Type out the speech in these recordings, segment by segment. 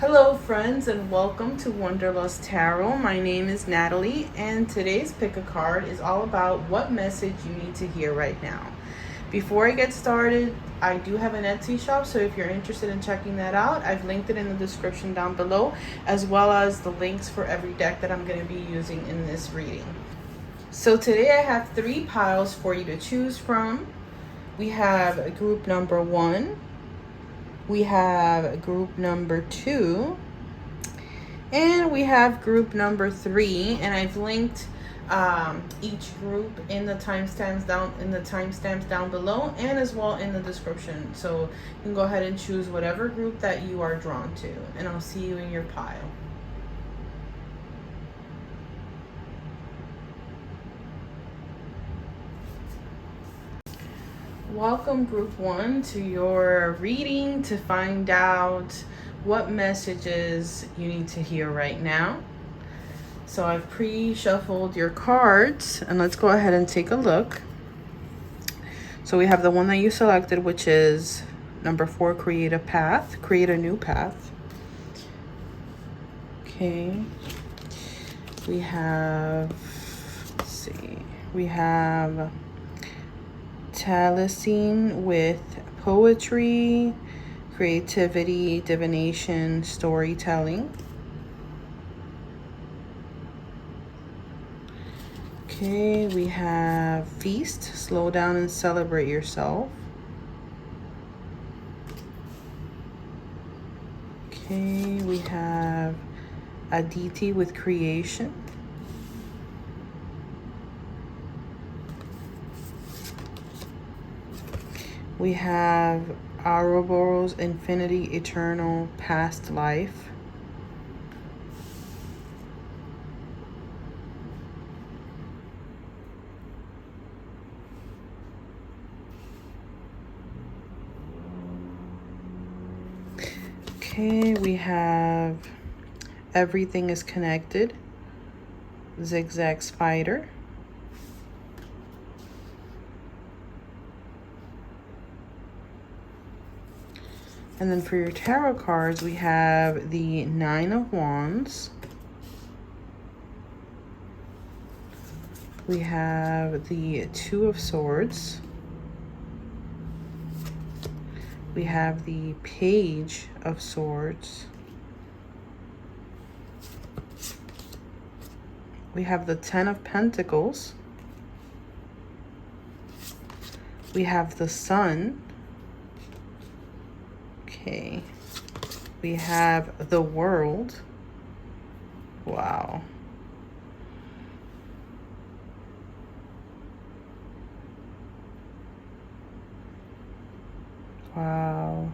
Hello friends and welcome to Wanderlust Tarot. My name is Natalie and today's pick a card is all about what message you need to hear right now. Before I get started, I do have an Etsy shop, so if you're interested in checking that out, I've linked it in the description down below, as well as the links for every deck that I'm going to be using in this reading. So today I have 3 piles for you to choose from. We have group number 1, we have group number 2, and we have group number 3, and I've linked each group in the timestamps down below, and as well in the description. So you can go ahead and choose whatever group that you are drawn to, and I'll see you in your pile. Welcome group 1 to your reading to find out what messages you need to hear right now. So I've pre-shuffled your cards, and let's go ahead and take a look. So we have the one that you selected, which is number 4, create a path, create a new path. Okay. We have, let's see, we have Talisene with poetry, creativity, divination, storytelling. Okay, we have feast, slow down and celebrate yourself. Okay, we have Aditi with creation. We have Ouroboros, infinity, eternal, past life. Okay, we have everything is connected, zigzag spider. And then for your tarot cards, we have the 9 of Wands. We have the 2 of Swords. We have the Page of Swords. We have the 10 of Pentacles. We have the Sun. Okay. We have the World. Wow. Wow.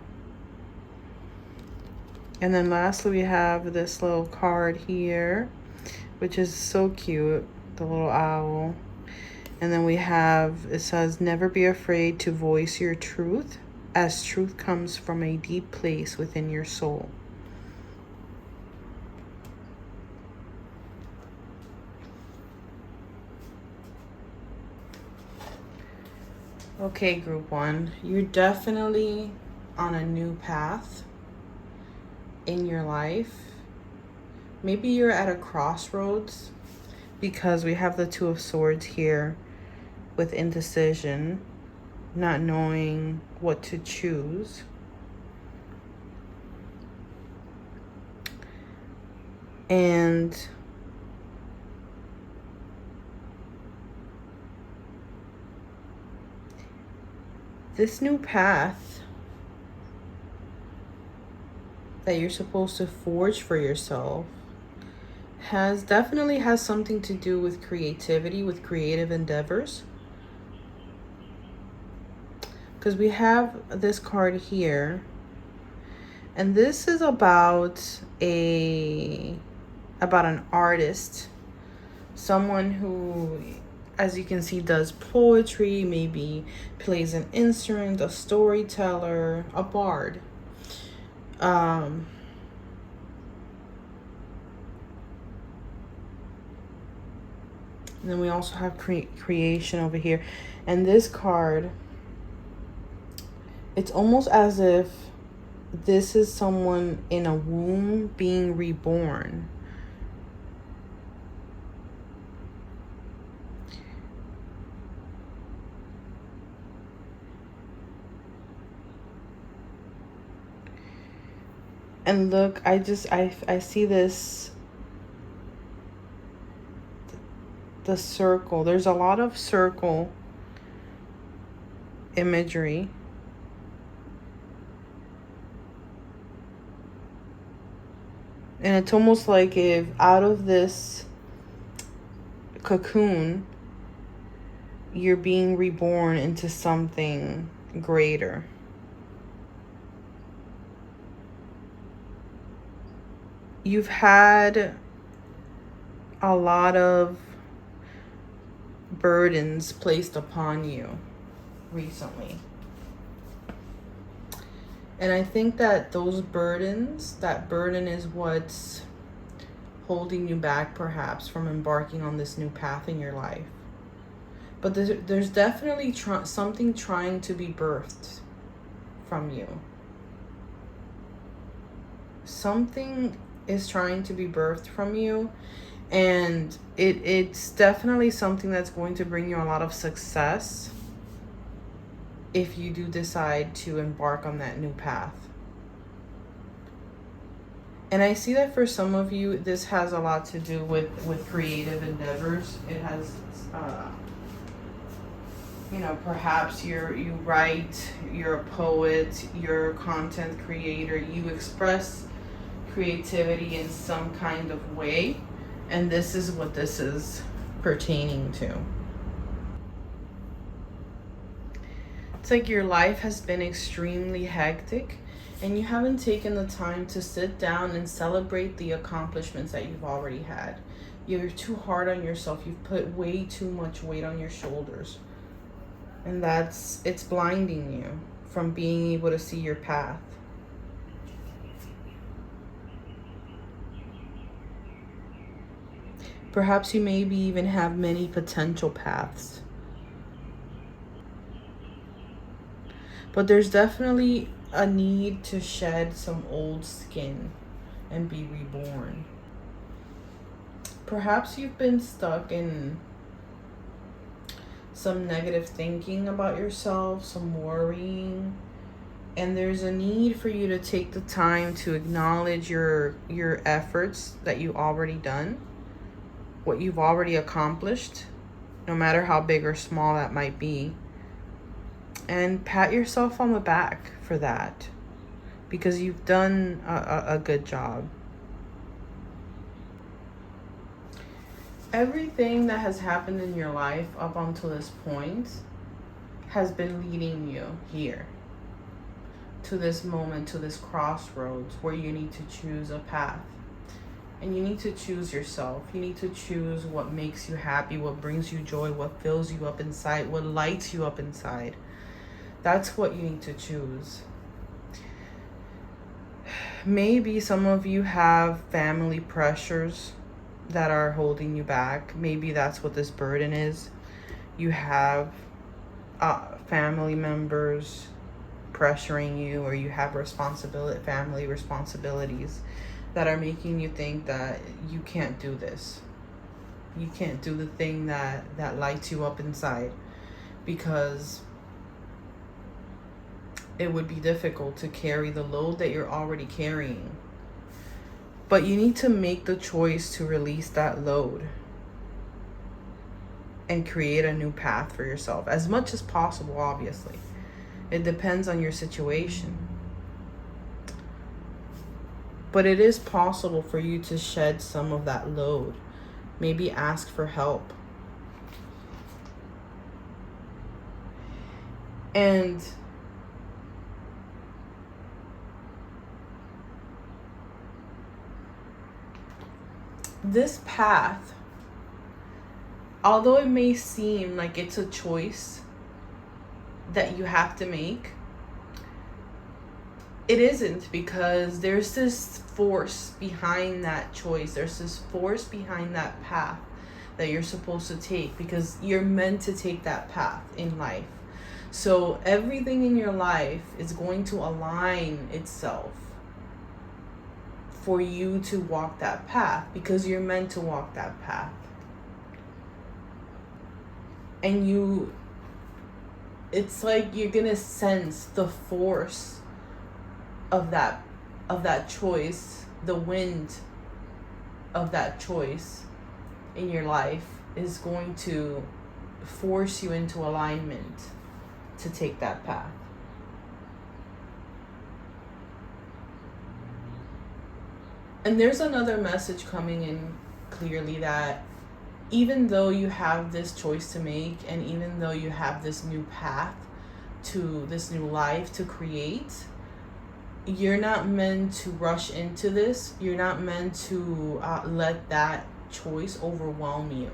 And then lastly, we have this little card here, which is so cute, the little owl. And then we have, it says, never be afraid to voice your truth, as truth comes from a deep place within your soul. Okay, group 1, you're definitely on a new path in your life. Maybe you're at a crossroads, because we have the 2 of Swords here with indecision, not knowing what to choose. And this new path that you're supposed to forge for yourself definitely has something to do with creativity, with creative endeavors. Because we have this card here, and this is about an artist, someone who, as you can see, does poetry, maybe plays an instrument, a storyteller, a bard. And then we also have creation over here. And this card, it's almost as if this is someone in a womb being reborn. And look, I see this, the circle. There's a lot of circle imagery. And it's almost like if out of this cocoon, you're being reborn into something greater. You've had a lot of burdens placed upon you recently. And I think that that burden is what's holding you back perhaps from embarking on this new path in your life. But there's definitely something trying to be birthed from you. Something is trying to be birthed from you, and it's definitely something that's going to bring you a lot of success if you do decide to embark on that new path. And I see that for some of you, this has a lot to do with creative endeavors. It has, perhaps you write, you're a poet, you're a content creator, you express creativity in some kind of way. And this is what this is pertaining to. It's like your life has been extremely hectic and you haven't taken the time to sit down and celebrate the accomplishments that you've already had. You're too hard on yourself. You've put way too much weight on your shoulders. And it's blinding you from being able to see your path. Perhaps you maybe even have many potential paths. But there's definitely a need to shed some old skin and be reborn. Perhaps you've been stuck in some negative thinking about yourself, some worrying, and there's a need for you to take the time to acknowledge your efforts that you've already done, what you've already accomplished, no matter how big or small that might be. And pat yourself on the back for that, because you've done a good job. Everything that has happened in your life up until this point has been leading you here, to this moment, to this crossroads where you need to choose a path. And you need to choose yourself. You need to choose what makes you happy, what brings you joy, what fills you up inside, what lights you up inside. That's what you need to choose. Maybe some of you have family pressures that are holding you back. Maybe that's what this burden is. You have family members pressuring you, or you have family responsibilities that are making you think that you can't do this. You can't do the thing that lights you up inside, because it would be difficult to carry the load that you're already carrying. But you need to make the choice to release that load and create a new path for yourself, as much as possible, obviously. It depends on your situation. But it is possible for you to shed some of that load. Maybe ask for help. And this path, although it may seem like it's a choice that you have to make, it isn't, because there's this force behind that choice. There's this force behind that path that you're supposed to take, because you're meant to take that path in life. So everything in your life is going to align itself for you to walk that path, because you're meant to walk that path. And it's like you're gonna sense the force of that choice, the wind of that choice in your life is going to force you into alignment to take that path. And there's another message coming in clearly, that even though you have this choice to make, and even though you have this new path to this new life to create, you're not meant to rush into this. You're not meant to let that choice overwhelm you.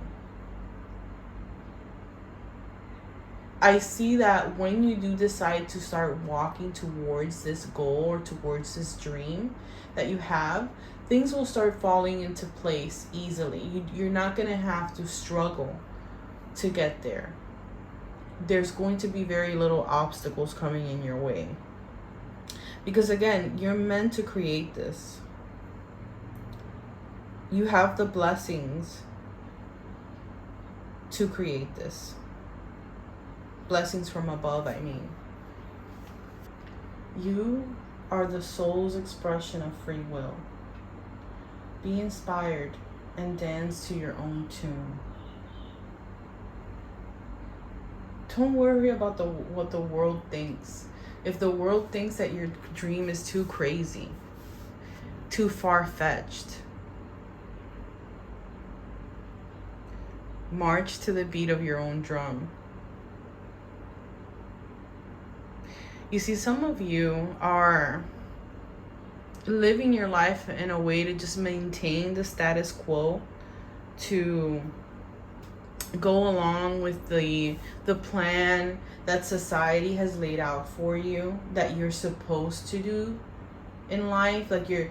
I see that when you do decide to start walking towards this goal or towards this dream that you have, things will start falling into place easily. You're not going to have to struggle to get there. There's going to be very little obstacles coming in your way. Because again, you're meant to create this. You have the blessings to create this. Blessings from above, I mean. You are the soul's expression of free will. Be inspired and dance to your own tune. Don't worry about what the world thinks. If the world thinks that your dream is too crazy, too far-fetched, march to the beat of your own drum. You see, some of you are living your life in a way to just maintain the status quo, to go along with the plan that society has laid out for you, that you're supposed to do in life. Like you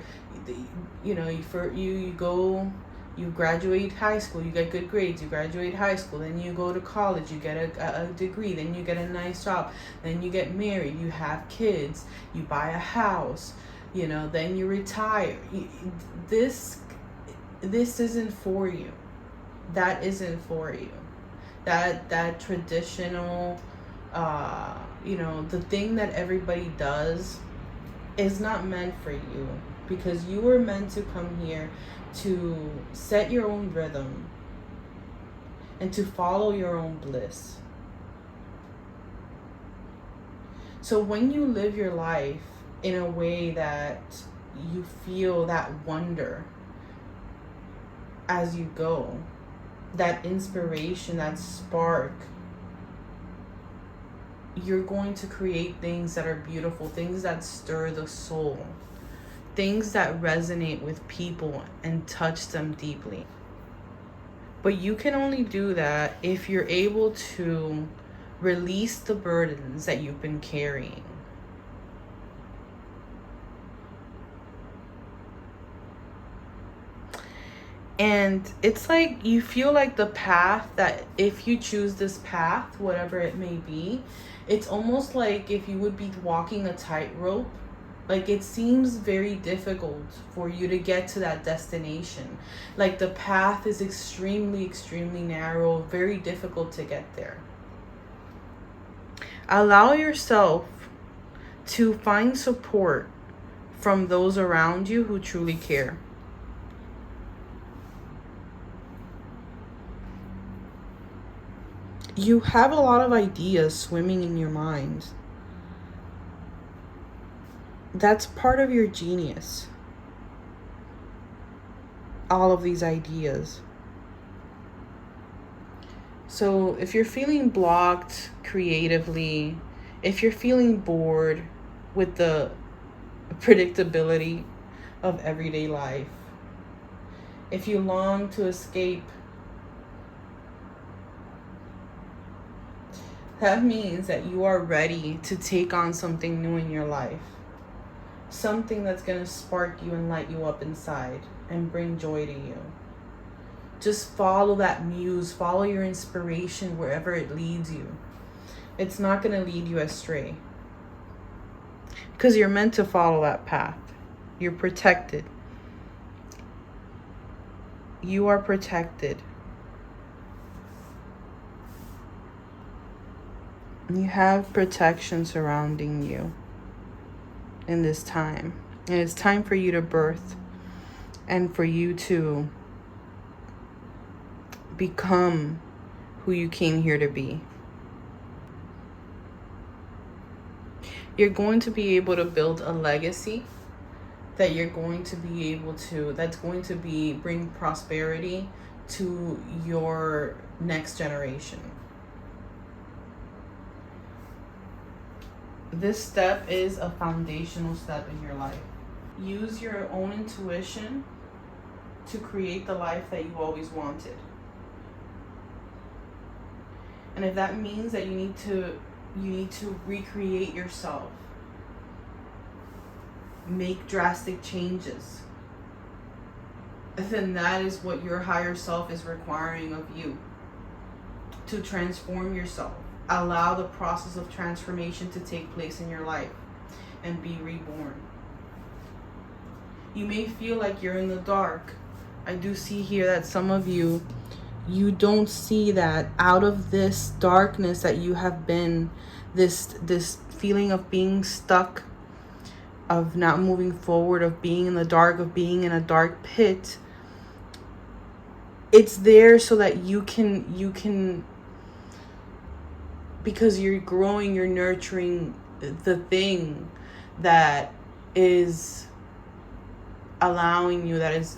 graduate high school, you get good grades, you graduate high school, then you go to college, you get a degree, then you get a nice job, then you get married, you have kids, you buy a house, then you retire. This isn't for you. That isn't for you. That traditional, the thing that everybody does is not meant for you, because you were meant to come here to set your own rhythm and to follow your own bliss. So when you live your life in a way that you feel that wonder as you go, that inspiration, that spark, you're going to create things that are beautiful, things that stir the soul, things that resonate with people and touch them deeply. But you can only do that if you're able to release the burdens that you've been carrying. And it's like you feel like the path, that if you choose this path, whatever it may be, it's almost like if you would be walking a tightrope. Like, it seems very difficult for you to get to that destination. Like, the path is extremely, extremely narrow, very difficult to get there. Allow yourself to find support from those around you who truly care. You have a lot of ideas swimming in your mind. That's part of your genius. All of these ideas. So if you're feeling blocked creatively, if you're feeling bored with the predictability of everyday life, if you long to escape, that means that you are ready to take on something new in your life. Something that's going to spark you and light you up inside and bring joy to you. Just follow that muse, follow your inspiration wherever it leads you. It's not going to lead you astray. Because you're meant to follow that path. You're protected. You are protected. You have protection surrounding you in this time. And it's time for you to birth and for you to become who you came here to be. You're going to be able to build a legacy that you're going to be able to, that's going to bring prosperity to your next generation. This step is a foundational step in your life. Use your own intuition to create the life that you always wanted. And if that means that you need to recreate yourself, make drastic changes, then that is what your higher self is requiring of you, to transform yourself. Allow the process of transformation to take place in your life and be reborn. You may feel like you're in the dark. I do see here that some of you don't see that out of this darkness that you have been, this feeling of being stuck, of not moving forward, of being in the dark, of being in a dark pit. It's there so that you can, because you're growing, you're nurturing the thing that is allowing you, that is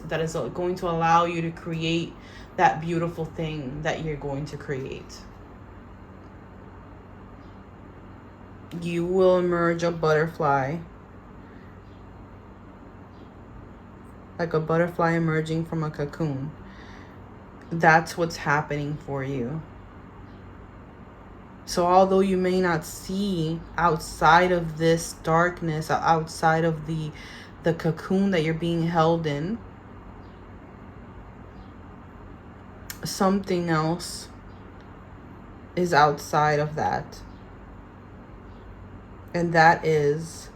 going to allow you to create that beautiful thing that you're going to create. You will emerge a butterfly, like a butterfly emerging from a cocoon. That's what's happening for you. So although you may not see outside of this darkness, outside of the cocoon that you're being held in, something else is outside of that. And that is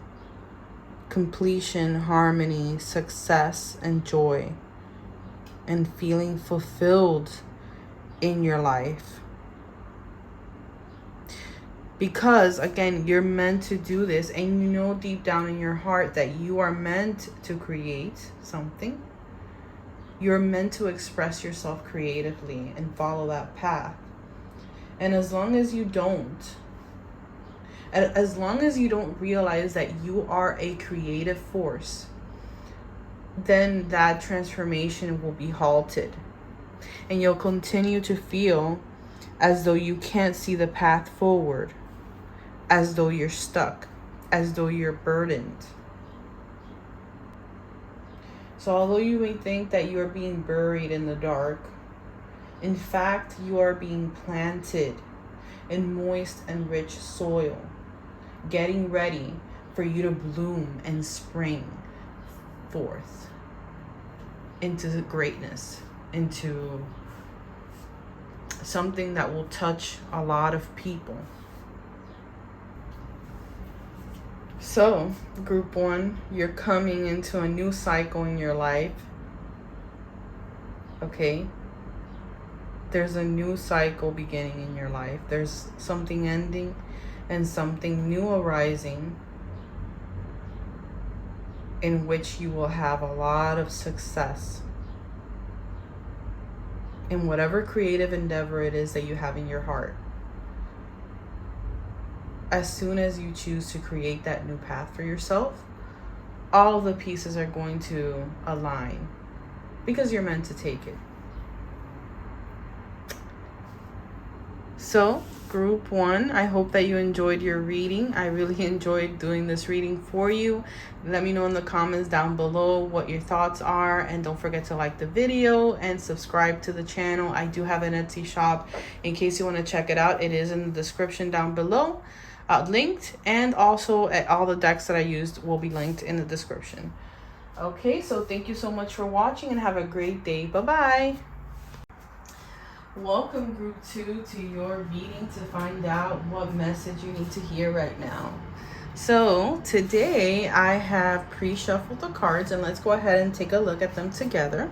completion, harmony, success, and joy, and feeling fulfilled in your life. Because, again, you're meant to do this, and you know deep down in your heart that you are meant to create something. You're meant to express yourself creatively and follow that path. And as long as you don't realize that you are a creative force, then that transformation will be halted. And you'll continue to feel as though you can't see the path forward, as though you're stuck, as though you're burdened. So although you may think that you are being buried in the dark, in fact, you are being planted in moist and rich soil, getting ready for you to bloom and spring forth into greatness, into something that will touch a lot of people. So, group 1, you're coming into a new cycle in your life. Okay? There's a new cycle beginning in your life. There's something ending and something new arising, in which you will have a lot of success in whatever creative endeavor it is that you have in your heart. As soon as you choose to create that new path for yourself, all the pieces are going to align, because you're meant to take it. So, group 1, I hope that you enjoyed your reading. I really enjoyed doing this reading for you. Let me know in the comments down below what your thoughts are, and don't forget to like the video and subscribe to the channel. I do have an Etsy shop in case you want to check it out. It is in the description down below, linked, and also all the decks that I used will be linked in the description. Okay, so thank you so much for watching, and have a great day. Bye-bye. Welcome, Group 2, to your reading to find out what message you need to hear right now. So, today I have pre-shuffled the cards, and let's go ahead and take a look at them together.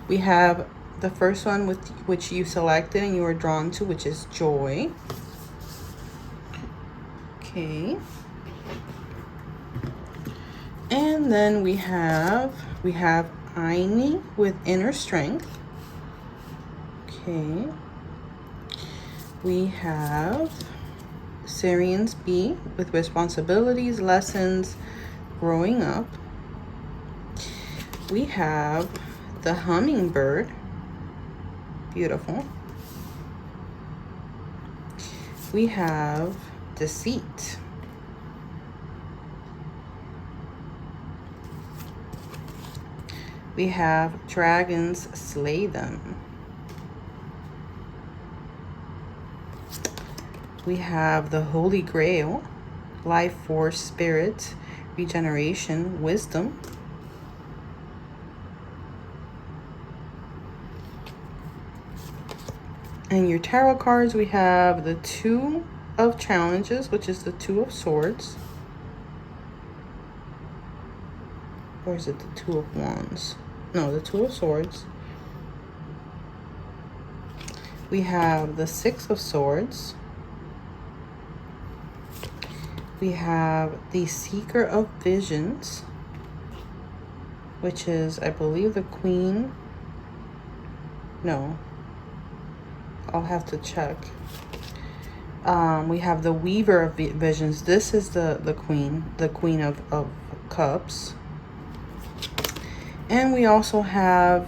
We have the first one with which you selected and you were drawn to, which is joy. Okay. And then we have Aini with inner strength. Okay. We have Syrian's B with responsibilities, lessons, growing up. We have the hummingbird. Beautiful. We have deceit. We have dragons slay them. We have the Holy Grail, life force, spirit, regeneration, wisdom. And your tarot cards, we have the Two of Challenges, which is the Two of Swords. Or is it the Two of Wands? No, the Two of Swords. We have the Six of Swords. We have the Seeker of Visions, which is, I believe, the Queen. No, I'll have to check. We have the Weaver of Visions. This is the Queen of Cups. And we also have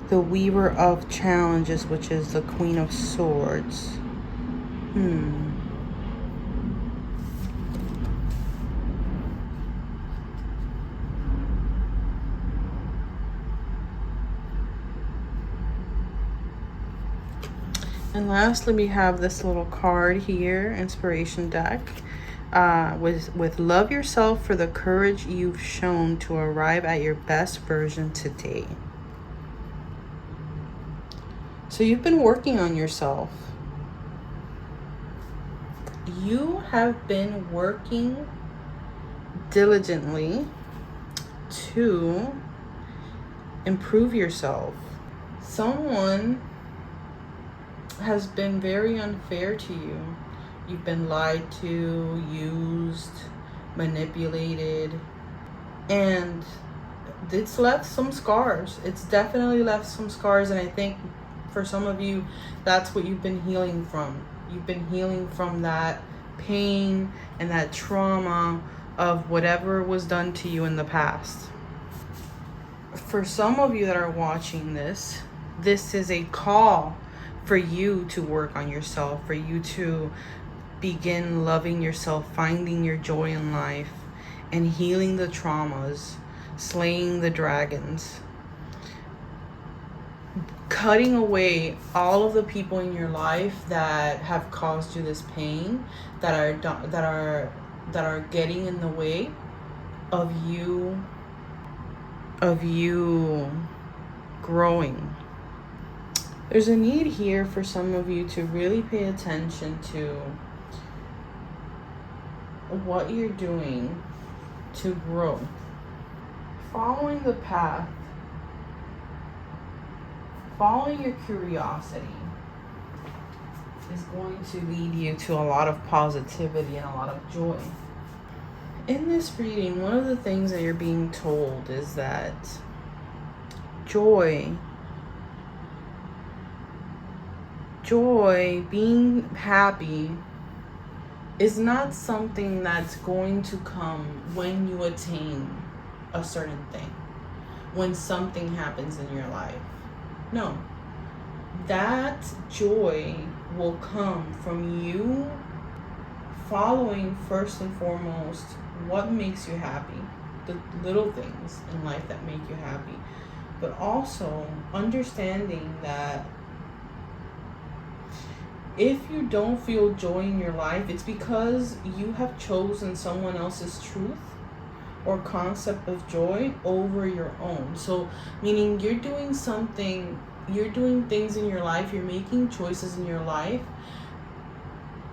the Weaver of Challenges, which is the Queen of Swords. And lastly, we have this little card here, inspiration deck, with love yourself for the courage you've shown to arrive at your best version today. So you've been working on yourself. You have been working diligently to improve yourself. Someone has been very unfair to you. You've been lied to, used, manipulated, and it's left some scars. It's definitely left some scars, and I think for some of you, that's what you've been healing from. You've been healing from that pain and that trauma of whatever was done to you in the past. For some of you that are watching this, this is a call for you to work on yourself, for you to begin loving yourself, finding your joy in life, and healing the traumas, slaying the dragons, cutting away all of the people in your life that have caused you this pain, that are getting in the way of you growing. There's a need here for some of you to really pay attention to what you're doing to grow. Following the path, following your curiosity is going to lead you to a lot of positivity and a lot of joy. In this reading, one of the things that you're being told is that joy, being happy, is not something that's going to come when you attain a certain thing, when something happens in your life. No, that joy will come from you following first and foremost what makes you happy, the little things in life that make you happy, but also understanding that if you don't feel joy in your life, it's because you have chosen someone else's truth or concept of joy over your own. So meaning you're doing something you're doing things in your life, you're making choices in your life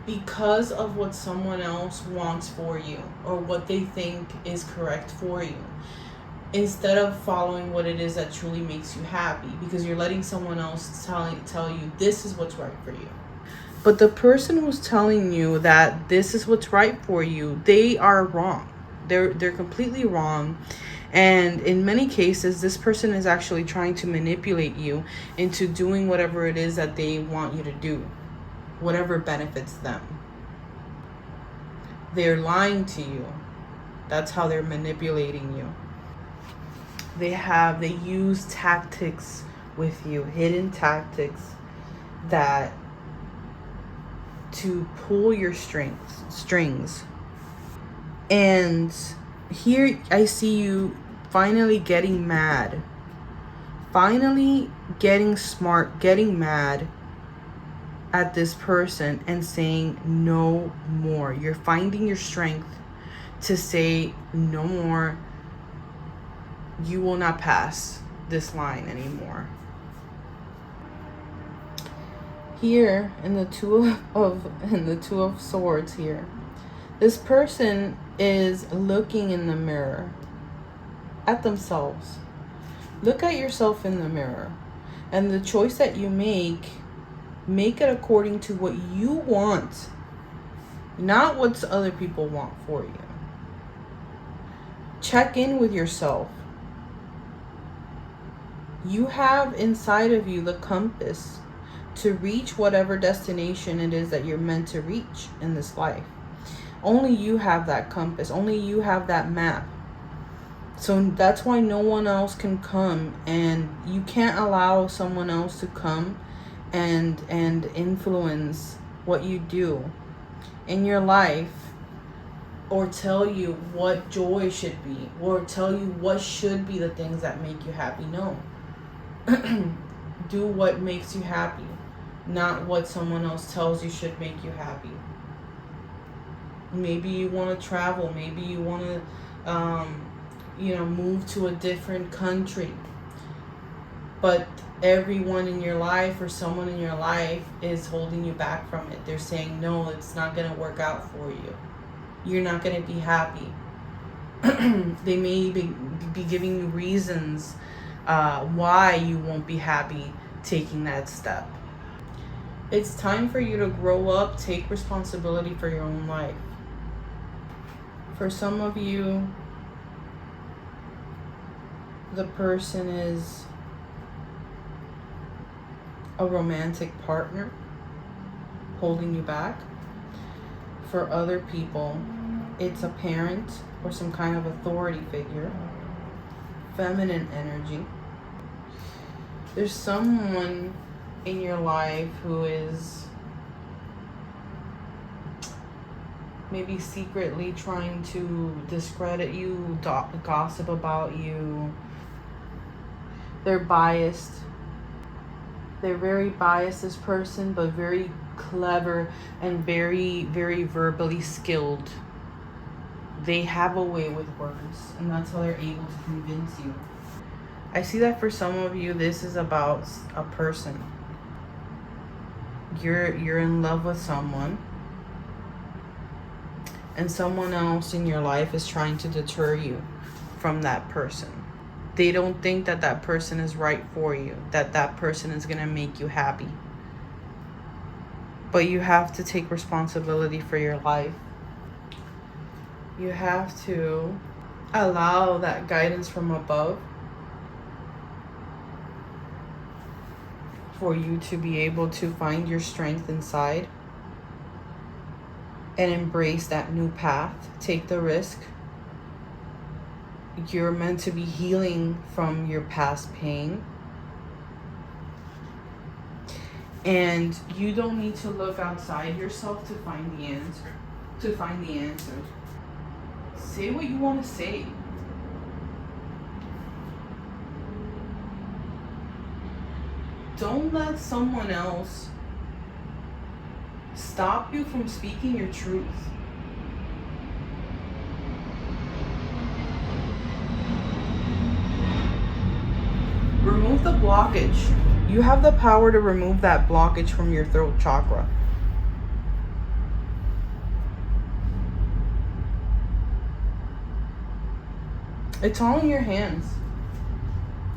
because of what someone else wants for you or what they think is correct for you, instead of following what it is that truly makes you happy, because you're letting someone else tell you this is what's right for you. But the person who's telling you that this is what's right for you, they are wrong. They're completely wrong. And in many cases, this person is actually trying to manipulate you into doing whatever it is that they want you to do, whatever benefits them. They're lying to you. That's how they're manipulating you. They use tactics with you, hidden tactics that to pull your strings. And here I see you finally getting mad, finally getting smart, getting mad at this person and saying no more. You're finding your strength to say no more. You will not pass this line anymore. Here in the two of swords here, this person is looking in the mirror at themselves. Look at yourself in the mirror, and the choice that you make it according to what you want, not what other people want for you. Check in with yourself. You have inside of you the compass to reach whatever destination it is that you're meant to reach in this life. Only you have that compass. Only you have that map. So that's why no one else can come, and you can't allow someone else to come and influence what you do in your life, or tell you what joy should be, or tell you what should be the things that make you happy. No. Do what makes you happy, not what someone else tells you should make you happy. Maybe you want to travel. Maybe you want to, move to a different country. But everyone in your life or someone in your life is holding you back from it. They're saying, no, it's not going to work out for you. You're not going to be happy. They may be giving you reasons why you won't be happy taking that step. It's time for you to grow up, take responsibility for your own life. For some of you, the person is a romantic partner holding you back. For other people, it's a parent or some kind of authority figure. Feminine energy. There's someone in your life who is maybe secretly trying to discredit you, gossip about you. They're biased. They're very biased, this person, but very clever and very, very verbally skilled. They have a way with words, and that's how they're able to convince you. I see that for some of you, this is about a person. You're in love with someone, and someone else in your life is trying to deter you from that person. They don't think that that person is right for you, that that person is going to make you happy. But you have to take responsibility for your life. You have to allow that guidance from above for you to be able to find your strength inside and embrace that new path. Take the risk. You're meant to be healing from your past pain. And you don't need to look outside yourself to find the answer. Say what you want to say. Don't let someone else stop you from speaking your truth. Remove the blockage. You have the power to remove that blockage from your throat chakra. It's all in your hands.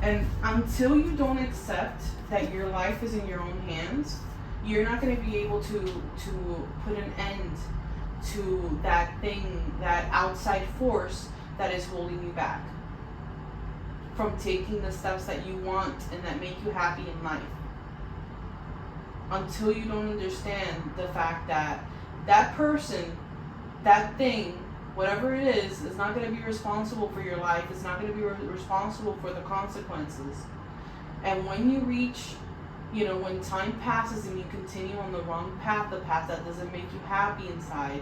And until you don't accept that your life is in your own hands, you're not going to be able to put an end to that thing, that outside force that is holding you back from taking the steps that you want and that make you happy in life. Until you don't understand the fact that that person, that thing, whatever it is not going to be responsible for your life. It's not going to be responsible for the consequences. And when you reach, when time passes and you continue on the wrong path, the path that doesn't make you happy inside,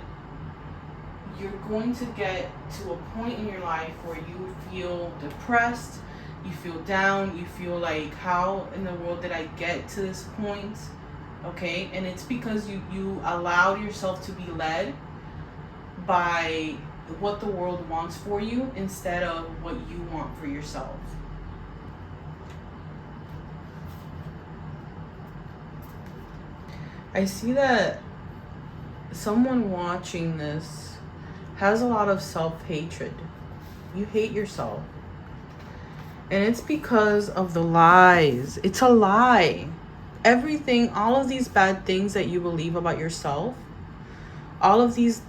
you're going to get to a point in your life where you feel depressed, you feel down, you feel like, how in the world did I get to this point? Okay? And it's because you allowed yourself to be led by what the world wants for you instead of what you want for yourself. I see that someone watching this has a lot of self-hatred. You hate yourself. And it's because of the lies. It's a lie. Everything, all of these bad things that you believe about yourself, all of these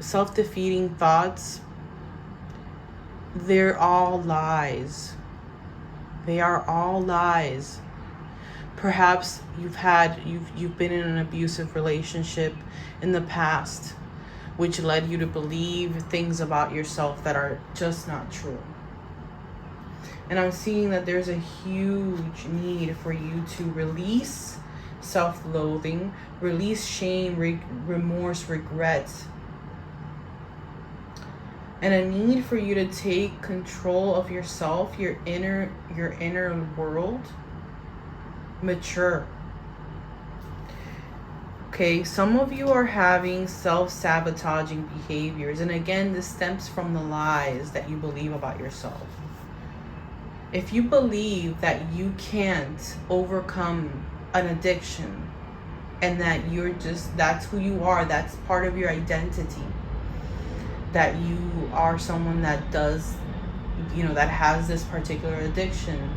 self-defeating thoughts, they're all lies. They are all lies. Perhaps you've been in an abusive relationship in the past, which led you to believe things about yourself that are just not true. And I'm seeing that there's a huge need for you to release self-loathing, release shame, remorse, regret, and a need for you to take control of yourself, your inner world, mature. Okay, some of you are having self-sabotaging behaviors, and again, this stems from the lies that you believe about yourself. If you believe that you can't overcome an addiction and that that's who you are, that's part of your identity, that you are someone that does, that has this particular addiction,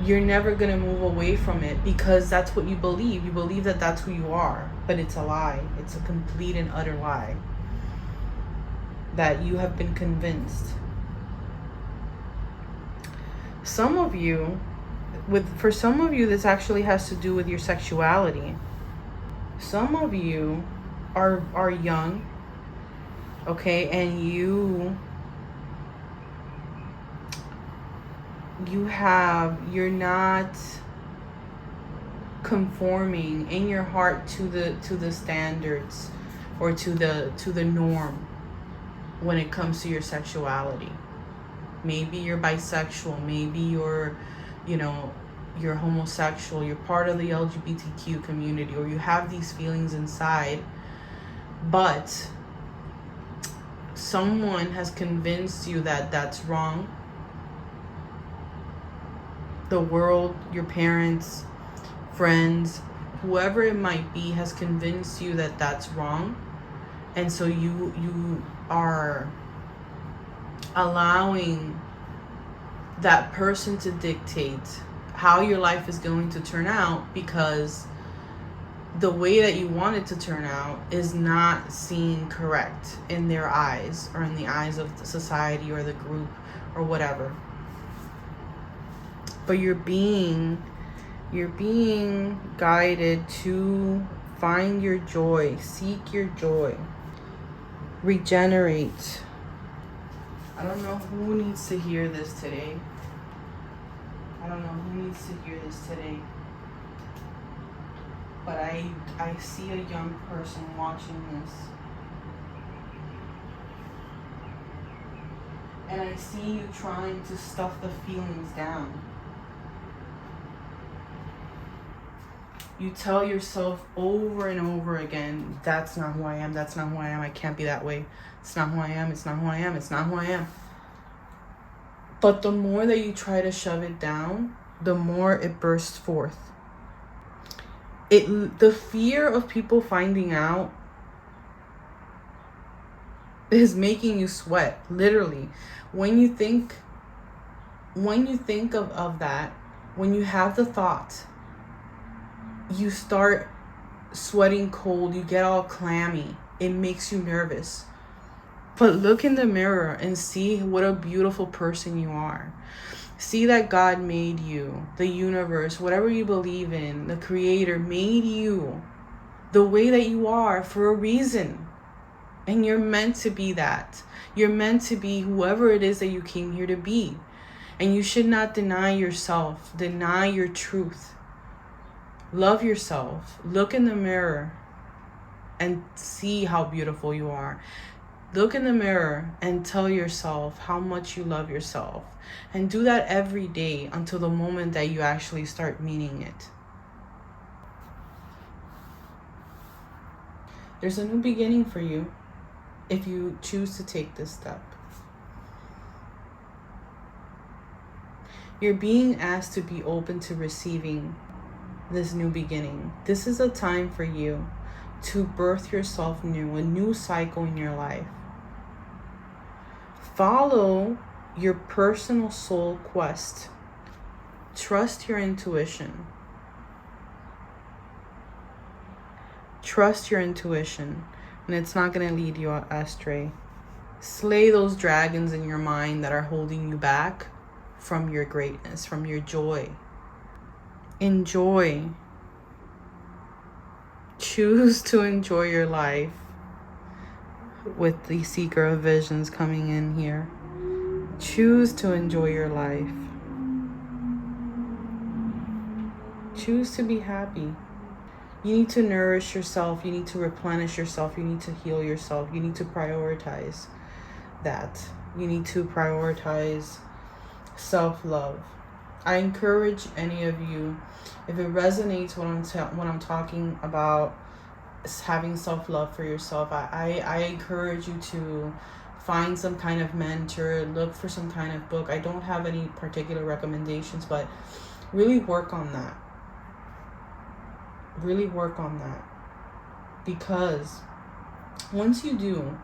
you're never going to move away from it because that's what you believe. You believe that that's who you are, but it's a lie. It's a complete and utter lie that you have been convinced. For some of you, this actually has to do with your sexuality. Some of you are young, okay, and you're not conforming in your heart to the standards or to the norm when it comes to your sexuality. Maybe you're bisexual, maybe you're homosexual, you're part of the LGBTQ community, or you have these feelings inside, but someone has convinced you that that's wrong. The world, your parents, friends, whoever it might be, has convinced you that that's wrong. And so you are allowing that person to dictate how your life is going to turn out, because the way that you want it to turn out is not seen correct in their eyes, or in the eyes of the society or the group or whatever. But you're being guided to find your joy, seek your joy, regenerate. I don't know who needs to hear this today. But I see a young person watching this. And I see you trying to stuff the feelings down. You tell yourself over and over again, that's not who I am, that's not who I am, I can't be that way. It's not who I am, it's not who I am, it's not who I am. But the more that you try to shove it down, the more it bursts forth. The fear of people finding out is making you sweat, literally. When you think of that, when you have the thought, you start sweating cold, you get all clammy. It makes you nervous. But look in the mirror and see what a beautiful person you are. See that God made you, the universe, whatever you believe in, the creator made you the way that you are for a reason. And you're meant to be that. You're meant to be whoever it is that you came here to be. And you should not deny yourself, deny your truth. Love yourself. Look in the mirror and see how beautiful you are. Look in the mirror and tell yourself how much you love yourself. And do that every day until the moment that you actually start meaning it. There's a new beginning for you if you choose to take this step. You're being asked to be open to receiving this new beginning. This is a time for you to birth yourself new, a new cycle in your life. Follow your personal soul quest. Trust your intuition. Trust your intuition, and it's not going to lead you astray. Slay those dragons in your mind that are holding you back from your greatness, from your joy. Enjoy. Choose to enjoy your life with the Seeker of Visions coming in here. Choose to enjoy your life. Choose to be happy. You need to nourish yourself. You need to replenish yourself. You need to heal yourself. You need to prioritize that. You need to prioritize self-love. I encourage any of you, if it resonates when I'm talking about having self-love for yourself, I encourage you to find some kind of mentor, look for some kind of book. I don't have any particular recommendations, but really work on that. Really work on that. Because once you do,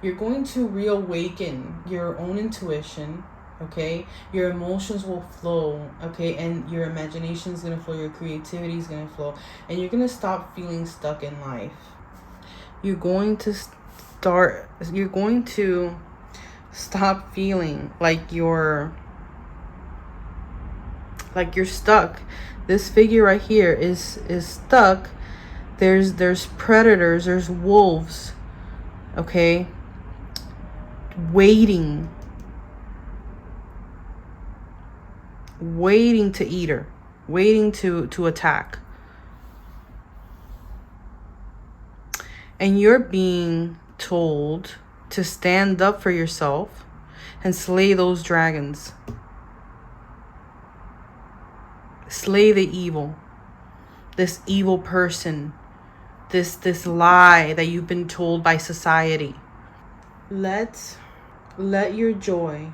you're going to reawaken your own intuition, okay? Your emotions will flow, okay? And your imagination is going to flow, your creativity is going to flow, and you're going to stop feeling stuck in life. You're going to stop feeling like you're stuck. This figure right here is stuck. There's predators, there's wolves, okay? Waiting to eat her, waiting to attack. And you're being told to stand up for yourself and slay those dragons. Slay the evil. This evil person. This lie that you've been told by society. Let your joy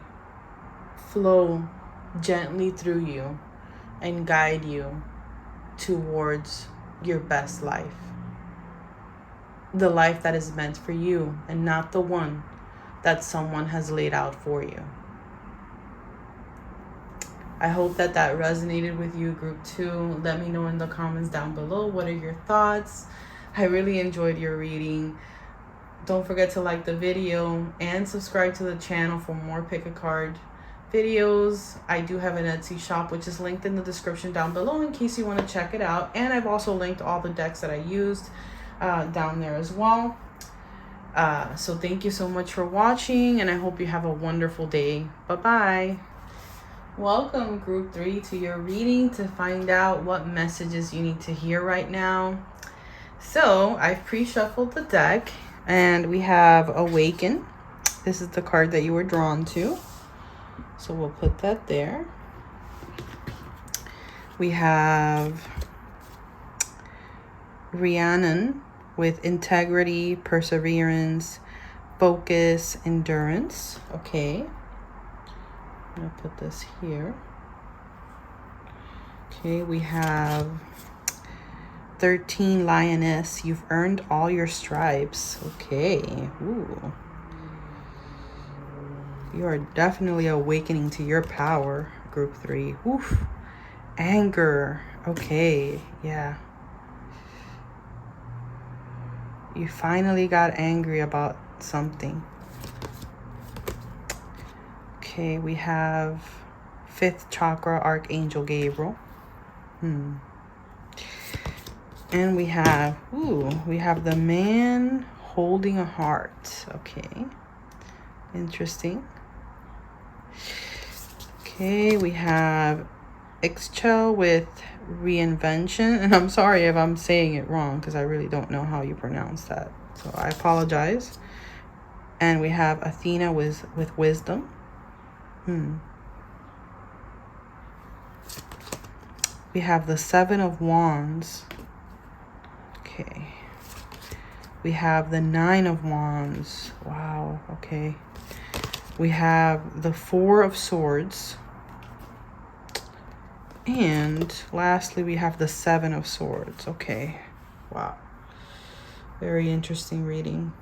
flow gently through you and guide you towards your best life. The life that is meant for you and not the one that someone has laid out for you. I hope that resonated with you, group 2. Let me know in the comments down below, what are your thoughts? I really enjoyed your reading. Don't forget to like the video and subscribe to the channel for more pick a card videos. I do have an Etsy shop, which is linked in the description down below in case you want to check it out. And I've also linked all the decks that I used down there as well. So thank you so much for watching, and I hope you have a wonderful day. Bye-bye. Welcome, group 3, to your reading to find out what messages you need to hear right now. So I've pre-shuffled the deck, and we have Awaken. This is the card that you were drawn to, so we'll put that there. We have Rhiannon with Integrity, Perseverance, Focus, Endurance. Okay, I'm gonna put this here. Okay, we have 13 Lioness. You've earned all your stripes. Okay. Ooh. You are definitely awakening to your power, group 3. Oof. Anger. Okay. Yeah. You finally got angry about something. Okay, we have 5th chakra, Archangel Gabriel. And we have the man holding a heart. Okay. Interesting. Okay, we have Ixchel with reinvention. And I'm sorry if I'm saying it wrong because I really don't know how you pronounce that. So I apologize. And we have Athena with wisdom. We have the 7 of Wands. Okay. We have the 9 of Wands. Wow. Okay. We have the 4 of Swords. And lastly, we have the 7 of Swords. Okay. Wow. Very interesting reading.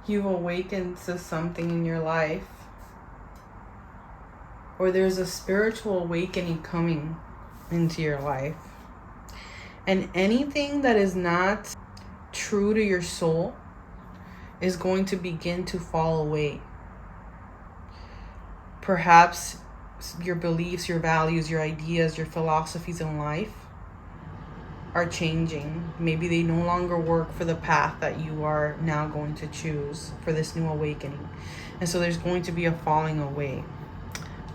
You've awakened to something in your life, or there's a spiritual awakening coming into your life. And anything that is not true to your soul is going to begin to fall away. Perhaps your beliefs, your values, your ideas, your philosophies in life are changing. Maybe they no longer work for the path that you are now going to choose for this new awakening. And so there's going to be a falling away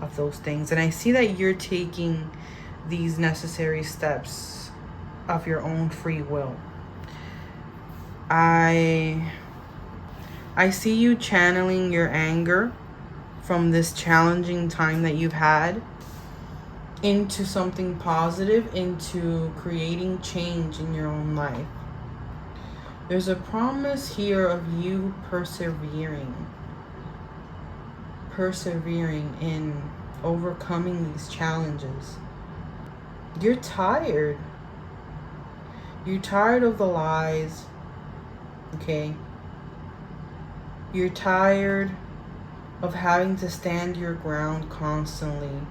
of those things. And I see that you're taking these necessary steps of your own free will. I see you channeling your anger from this challenging time that you've had into something positive, into creating change in your own life. There's a promise here of you persevering in overcoming these challenges. You're tired. You're tired of the lies, okay? You're tired of having to stand your ground constantly.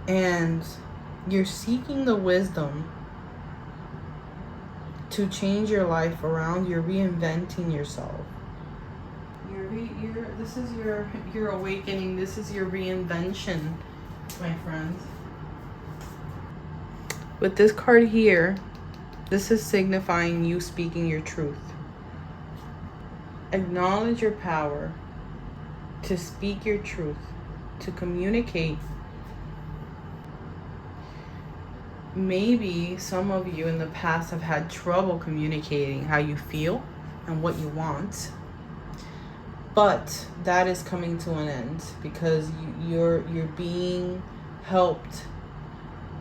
And you're seeking the wisdom to change your life around. You're reinventing yourself. This is your awakening. This is your reinvention, my friends. With this card here, this is signifying you speaking your truth. Acknowledge your power to speak your truth, to communicate. Maybe some of you in the past have had trouble communicating how you feel and what you want. But that is coming to an end because you're being helped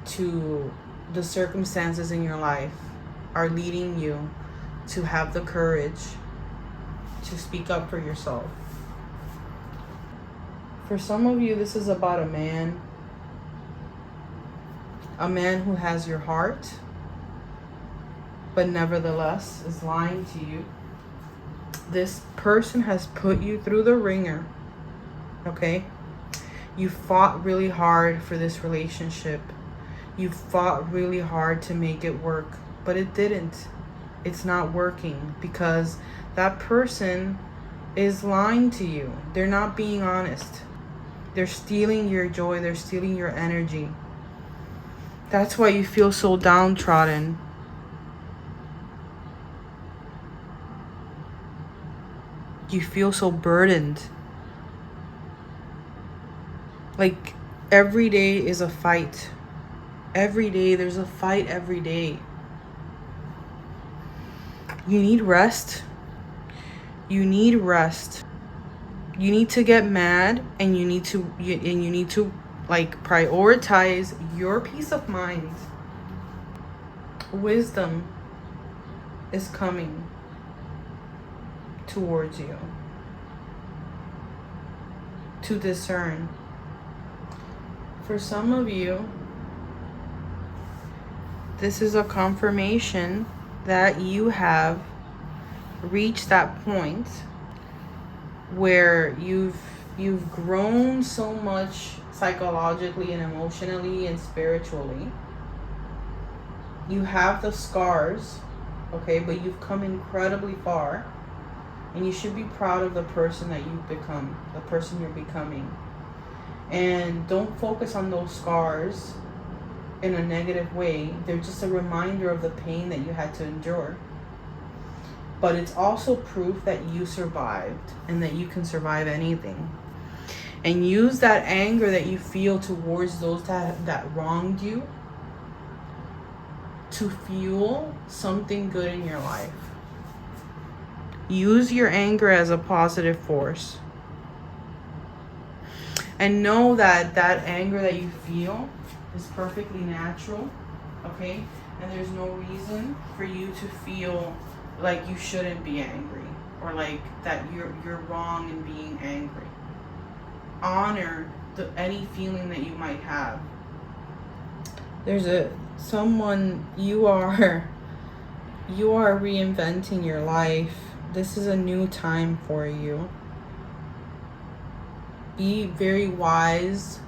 to, the circumstances in your life are leading you to have the courage to speak up for yourself. For some of you, this is about a man who has your heart, but nevertheless is lying to you. This person has put you through the ringer, okay? You fought really hard for this relationship. You fought really hard to make it work, but it didn't. It's not working because that person is lying to you. They're not being honest. They're stealing your joy. They're stealing your energy. That's why you feel so downtrodden. You feel so burdened. Like every day is a fight. Every day there's a fight every day. You need rest. You need rest. You need to get mad and you need to like prioritize your peace of mind. Wisdom is coming. towards you, to discern. For some of you, this is a confirmation that you have reached that point where you've grown so much psychologically and emotionally and spiritually. You have the scars, okay, but you've come incredibly far, and you should be proud of the person that you've become, the person you're becoming. And don't focus on those scars in a negative way. They're just a reminder of the pain that you had to endure. But it's also proof that you survived and that you can survive anything. And use that anger that you feel towards those that wronged you to fuel something good in your life. Use your anger as a positive force. And know that that anger that you feel is perfectly natural, okay? And there's no reason for you to feel like you shouldn't be angry, or like that you're wrong in being angry. Honor any feeling that you might have. There's someone you are reinventing your life. This is a new time for you. Be very wise,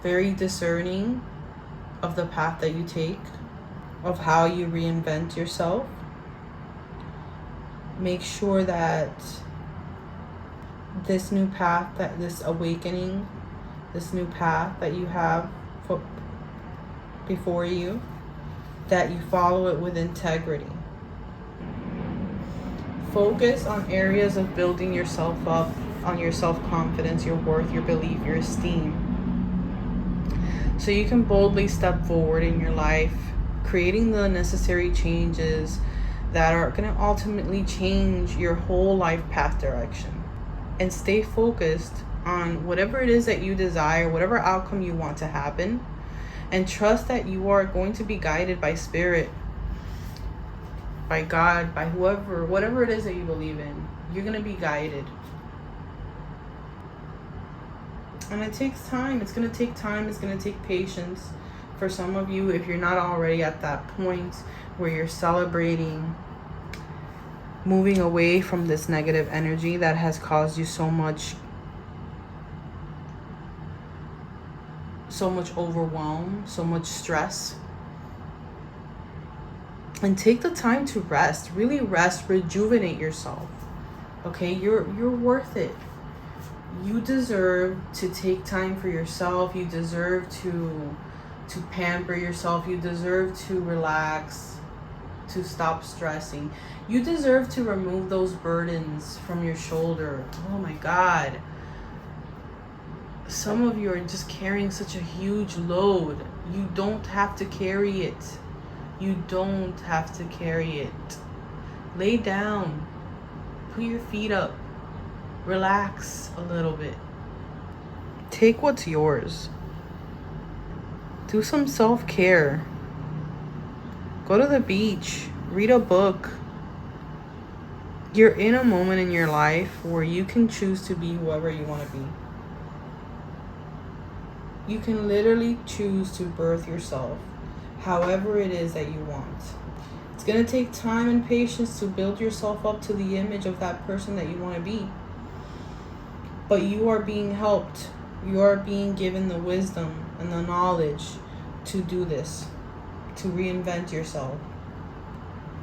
very discerning of the path that you take, of how you reinvent yourself. Make sure that this new path, that this awakening, this new path that you have before you, that you follow it with integrity. Focus on areas of building yourself up, on your self-confidence, your worth, your belief, your esteem, so you can boldly step forward in your life, creating the necessary changes that are going to ultimately change your whole life path direction. And stay focused on whatever it is that you desire, whatever outcome you want to happen, and trust that you are going to be guided by spirit, by God, by whoever, whatever it is that you believe in. You're going to be guided. And it takes time. It's going to take time. It's going to take patience. For some of you, if you're not already at that point where you're celebrating moving away from this negative energy that has caused you so much overwhelm, so much stress. And take the time to rest. Really rest, rejuvenate yourself. Okay, you're worth it. You deserve to take time for yourself. You deserve to pamper yourself. You deserve to relax, to stop stressing. You deserve to remove those burdens from your shoulder. Oh my God. Some of you are just carrying such a huge load. You don't have to carry it. You don't have to carry it. Lay down. Put your feet up. Relax a little bit. Take what's yours. Do some self-care. Go to the beach. Read a book. You're in a moment in your life where you can choose to be whoever you want to be. You can literally choose to birth yourself however it is that you want. It's going to take time and patience to build yourself up to the image of that person that you want to be. But you are being helped. You are being given the wisdom and the knowledge to do this, to reinvent yourself.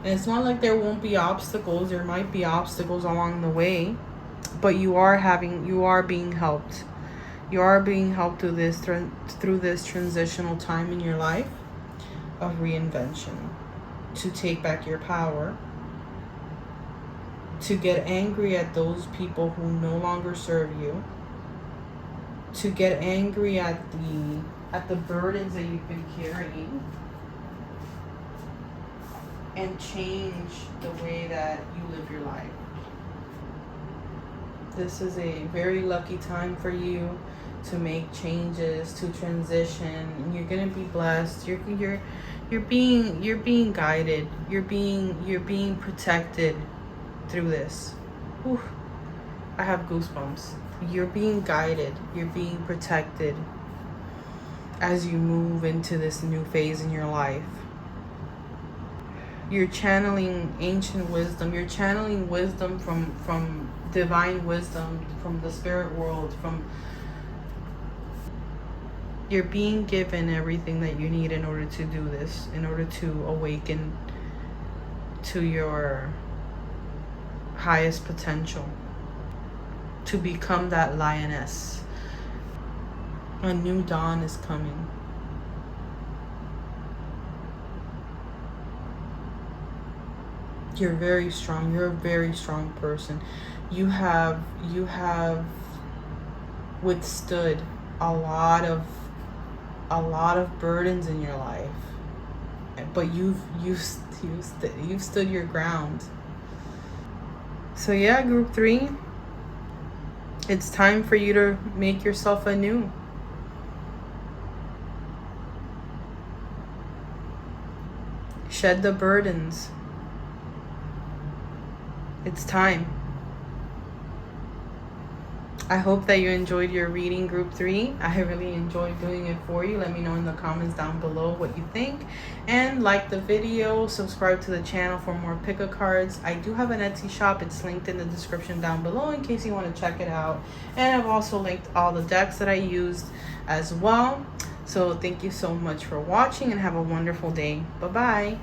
And it's not like there won't be obstacles. There might be obstacles along the way, but you are being helped. You are being helped through this transitional time in your life of reinvention, to take back your power, to get angry at those people who no longer serve you, to get angry at the burdens that you've been carrying, and change the way that you live your life. This is a very lucky time for you to make changes, to transition. You're gonna be blessed. You're being guided. You're being protected through this. Whew, I have goosebumps. You're being guided. You're being protected as you move into this new phase in your life. You're channeling ancient wisdom. You're channeling wisdom from divine wisdom, from the spirit world, you're being given everything that you need in order to do this, in order to awaken to your highest potential, to become that lioness. A new dawn is coming. You're very strong. You're a very strong person. You have withstood a lot of burdens in your life, but you've stood your ground. So yeah, group 3, it's time for you to make yourself anew. Shed the burdens. It's time. I hope that you enjoyed your reading, group 3. I really enjoyed doing it for you. Let me know in the comments down below what you think. And like the video, subscribe to the channel for more pick a cards. I do have an Etsy shop. It's linked in the description down below in case you want to check it out. And I've also linked all the decks that I used as well. So thank you so much for watching and have a wonderful day. Bye-bye.